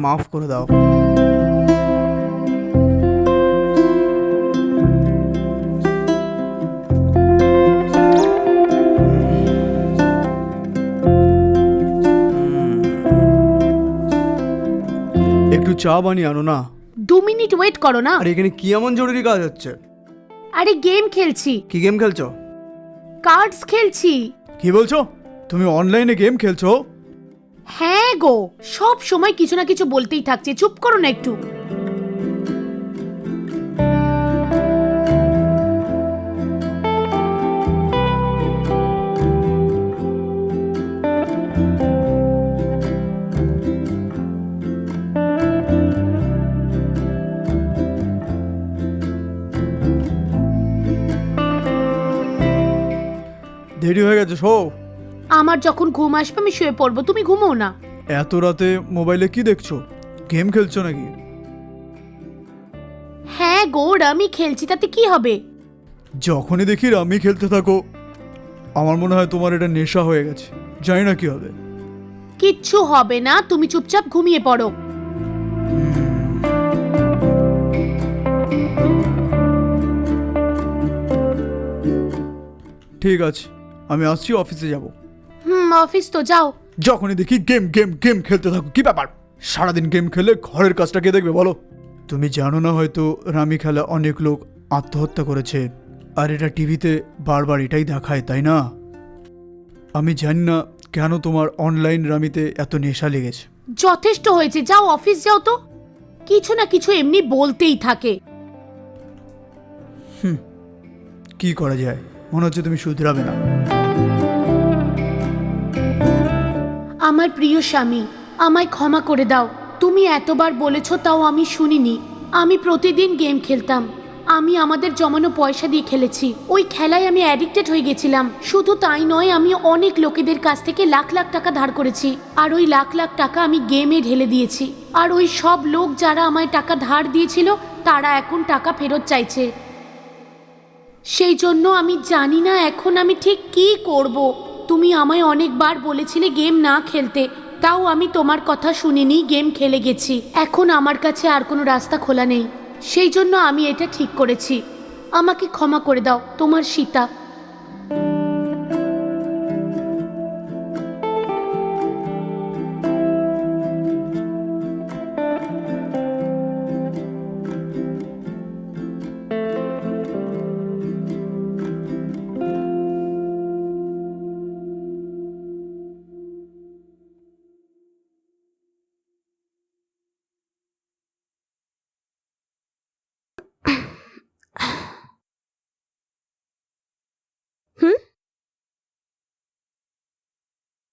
মাফ করে দাও। একটু চা বানিয়ে আনো না। 2 মিনিট ওয়েট করো না। আর এখানে কি এমন জরুরি কাজ হচ্ছে? আরে গেম খেলছি। কি গেম খেলছো? কার্ডস খেলছি। কি বলছো? তুমি অনলাইনে গেম খেলছো? হ্যাঁ গো, সব সময় কিছু না কিছু বলতেই থাকছে, চুপ করো না একটু। দেরি হয়ে গেছে, শো। আমার যখন ঘুম আসবে আমি শুয়ে পড়বো, তুমি ঘুমোও না। এত রাতে মোবাইলে কি দেখছো? গেম খেলছো নাকি? হ্যাঁ গো, আমি খেলছি, তাতে কি হবে? যখনই দেখি রামি খেলতে থাকো, আমার মনে হয় তোমার এটা নেশা হয়ে গেছে। জানি না কি হবে। কিচ্ছু হবে না, তুমি চুপচাপ ঘুমিয়ে পড়ো। ঠিক আছে, আমি আসছি, অফিসে যাব। অফিস তো যাও। যখনই দেখি গেম গেম গেম খেলতে থাকো, কি ব্যাপার? সারাদিন গেম খেলে ঘরের কাজটা কে দেখবে বলো? তুমি জানো না হয়তো রামি খেলা অনেক লোক আত্মহত্যা করেছে, আর এটা টিভিতে বারবার এটাই দেখায়, তাই না? আমি জানি না কেন তোমার অনলাইন রামিতে এত নেশা লেগেছে। যথেষ্ট হয়েছে, যাও অফিস যাও তো। কিছু না কিছু এমনি বলতেই থাকে। কি করা যায়? মনে হচ্ছে তুমি শুধরাবে না। আমার প্রিয় স্বামী, আমায় ক্ষমা করে দাও। তুমি এতবার বলেছো তাও আমি শুনিনি। আমি প্রতিদিন গেম খেলতাম। আমি আমাদের জমানো পয়সা দিয়ে খেলেছি। ওই খেলায় আমি অ্যাডিক্টেড হয়ে গেছিলাম। শুধু তাই নয়, আমি অনেক লোকেদের কাছ থেকে লাখ লাখ টাকা ধার করেছি। আর ওই লাখ লাখ টাকা আমি গেমে ঢেলে দিয়েছি। আর ওই সব লোক যারা আমায় টাকা ধার দিয়েছিল তারা এখন টাকা ফেরত চাইছে। সেই জন্য আমি জানি না এখন আমি ঠিক কী করব। তুমি আমায় অনেকবার বলেছিলে গেম না খেলতে, তাও আমি তোমার কথা শুনিনি, গেম খেলে গেছি। এখন আমার কাছে আর কোনো রাস্তা খোলা নেই, সেই জন্য আমি এটা ঠিক করেছি। আমাকে ক্ষমা করে দাও, তোমার সীতা।